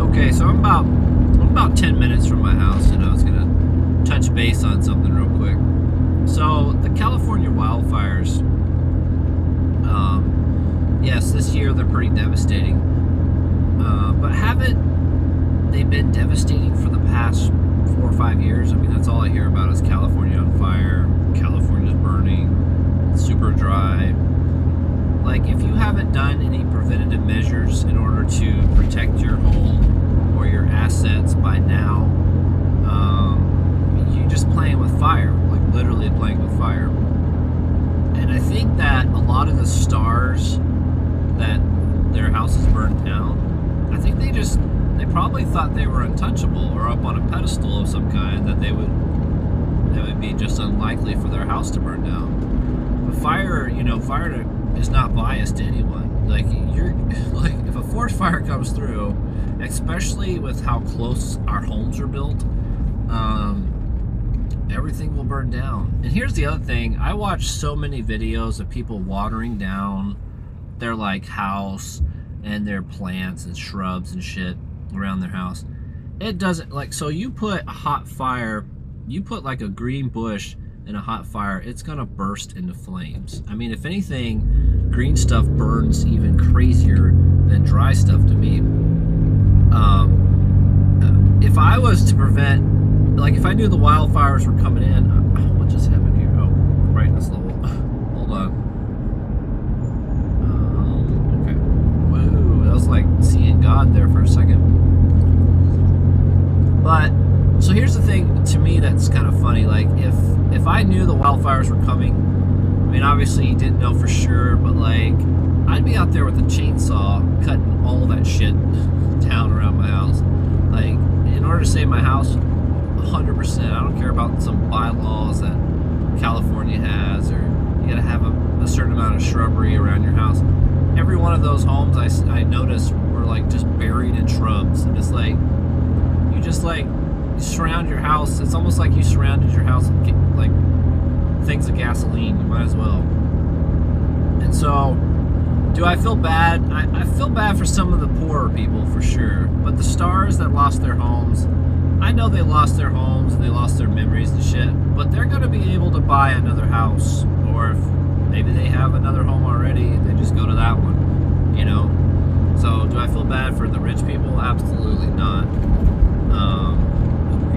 Okay, so I'm about 10 minutes from my house, and I was gonna touch base on something real quick. So the California wildfires, yes, this year they're pretty devastating. But haven't they been devastating for the past 4 or 5 years? I mean, that's all I hear about is California on fire, California's burning, super dry. Like, if you haven't done any preventative measures in order to protect your home or your assets by now, you're just playing with fire, like literally playing with fire. And I think that a lot of the stars that their houses burned down, I think they probably thought they were untouchable or up on a pedestal of some kind, that it would be just unlikely for their house to burn down. But fire is not biased to anyone. Like, if a forest fire comes through, especially with how close our homes are built, everything will burn down. And here's the other thing: I watch so many videos of people watering down their house and their plants and shrubs and shit around their house. It doesn't, so you put a hot fire, you put like a green bush in a hot fire, it's gonna burst into flames. I mean, if anything, green stuff burns even crazier than dry stuff to me. If I was to prevent, if I knew the wildfires were coming in, what just happened here? Oh, brightness level. Hold on. Okay. Whoa, that was like seeing God there for a second. But so here's the thing to me that's kind of funny. Like, if I knew the wildfires were coming, I mean, obviously you didn't know for sure, but I'd be out there with a chainsaw cutting all that shit down around my house. In order to save my house, 100%. I don't care about some bylaws that California has, or you gotta have a certain amount of shrubbery around your house. Every one of those homes I noticed were just buried in shrubs, and it's you surround your house. It's almost like you surrounded your house with things of gasoline. You might as well. And so, do I feel bad? I feel bad for some of the poorer people, for sure. But the stars that lost their homes, I know they lost their homes and they lost their memories and shit, but they're going to be able to buy another house. Or if maybe they have another home already, they just go to that one, So do I feel bad for the rich people? Absolutely not.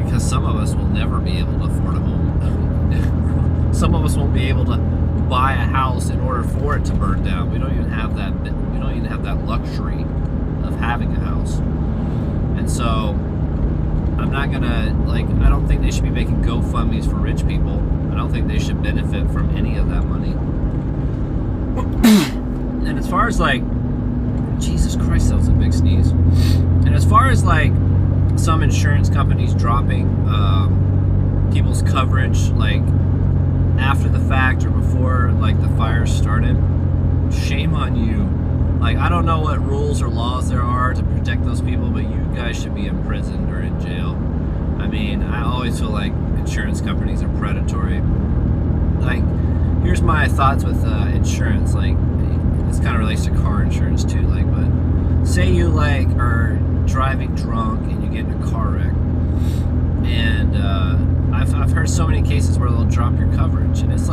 Because some of us will never be able to afford a home. Some of us won't be able to buy a house in order for it to burn down. We don't even have that. We don't even have that luxury of having a house. And so I'm not gonna I don't think they should be making GoFundMes for rich people. I don't think they should benefit from any of that money. And as far as Jesus Christ, that was a big sneeze. And as far as some insurance companies dropping people's coverage after the fact or before the fires started, shame on you. I don't know what rules or laws there are to protect those people, but you guys should be in prison or in jail. I mean, I always feel like insurance companies are predatory. Here's my thoughts with insurance. This kind of relates to car insurance too. But say you are driving drunk and you get in a car wreck, and I've heard so many cases where they'll drop your coverage, and it's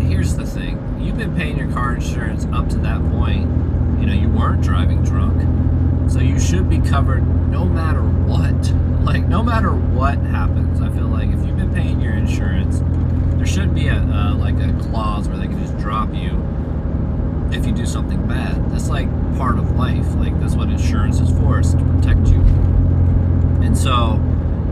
here's the thing: you've been paying your car insurance up to that point. You weren't driving drunk, so you should be covered no matter what. No matter what happens. I feel if you've been paying your insurance, there shouldn't be a clause where they can just drop you if you do something bad. That's part of life. That's what insurance is for, is to protect you. And so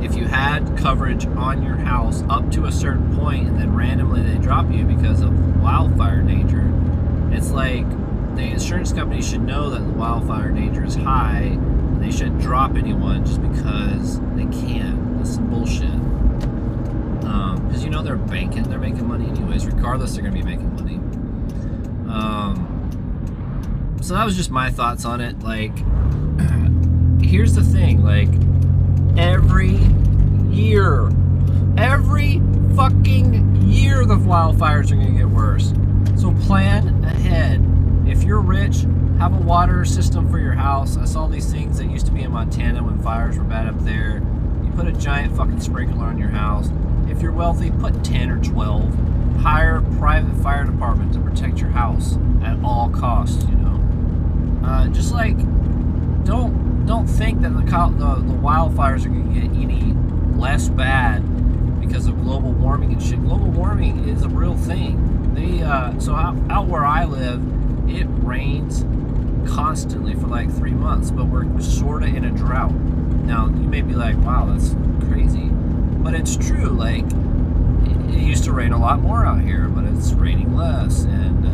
if you had coverage on your house up to a certain point and then randomly they drop you because of wildfire danger, it's the insurance company should know that the wildfire danger is high, and they shouldn't drop anyone just because they can. That's some bullshit. Because they're banking, they're making money anyways. Regardless, they're going to be making money. So that was just my thoughts on it. Here's the thing, every fucking year the wildfires are going to get worse. So plan ahead. If you're rich, have a water system for your house. I saw these things that used to be in Montana when fires were bad up there. You put a giant fucking sprinkler on your house. If you're wealthy, put 10 or 12. Hire a private fire department to protect your house at all costs, you know. Just like, don't think that the wildfires are going to get any less bad because of global warming and shit. Global warming is a real thing. So out where I live, it rains constantly for like 3 months, but we're sort of in a drought. Now, you may be like, wow, that's crazy. But it's true, like, it used to rain a lot more out here, but it's raining less, and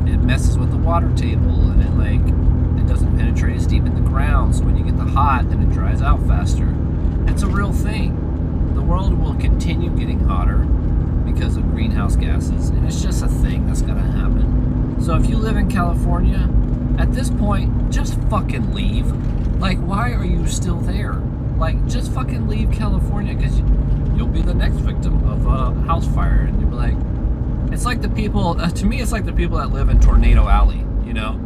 it messes with the water table, and it doesn't penetrate as deep in the ground, so when you get the hot, then it dries out faster. It's a real thing. The world will continue getting hotter because of greenhouse gases, and it's just a thing that's gonna happen. So if you live in California, at this point, just fucking leave. Like, why are you still there? Like, just fucking leave California, because you'll be the next victim of a house fire, and you'll be like, it's like the people, to me, it's like the people that live in Tornado Alley, you know?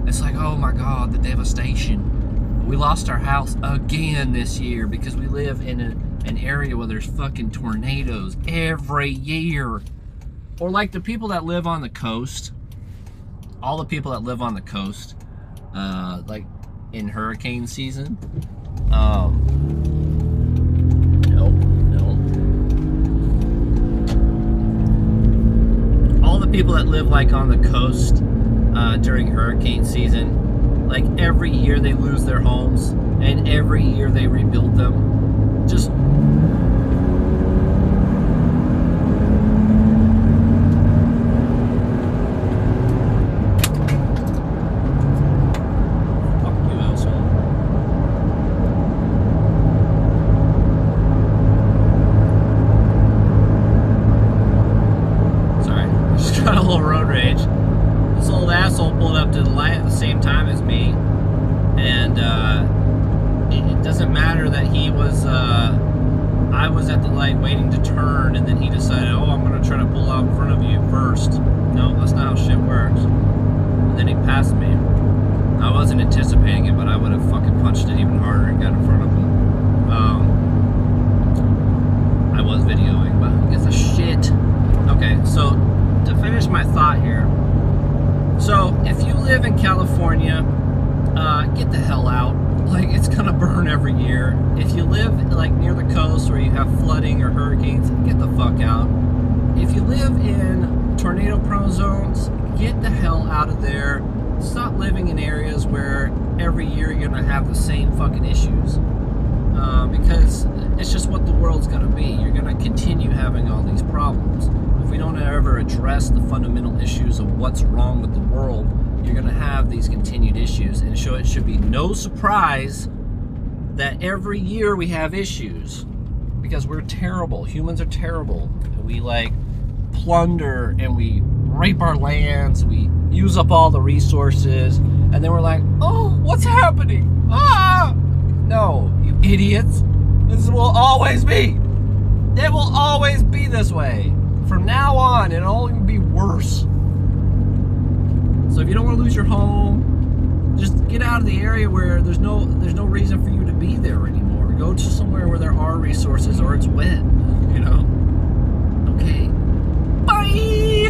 It's like, oh my God, the devastation. We lost our house again this year because we live in an area where there's fucking tornadoes every year. Or like the people that live on the coast, all the people that live on the coast, like in hurricane season, all the people that live like on the coast during hurricane season, like every year they lose their homes and every year they rebuild them. Just I was at the light waiting to turn, and then he decided, oh, I'm going to try to pull out in front of you first. No, that's not how shit works. And then he passed me. I wasn't anticipating it, but I would have fucking punched it even harder and got in front of him. I was videoing, but who gives a shit? Okay, so to finish my thought here. So if you live in California, get the hell out. Like, it's gonna burn every year. If you live like near the coast where you have flooding or hurricanes, get the fuck out. If you live in tornado prone zones, get the hell out of there. Stop living in areas where every year you're gonna have the same fucking issues, because it's just what the world's gonna be. You're gonna continue having all these problems. If we don't ever address the fundamental issues of what's wrong with the world, you're going to have these continued issues. And so it should be no surprise that every year we have issues, because we're terrible. Humans are terrible. We like plunder and we rape our lands. We use up all the resources. And then we're like, oh, what's happening? Ah! No, you idiots. This will always be. It will always be this way. From now on, it'll only be worse. So if you don't want to lose your home, just get out of the area where there's no reason for you to be there anymore. Go to somewhere where there are resources or it's wet, you know? Okay. Bye!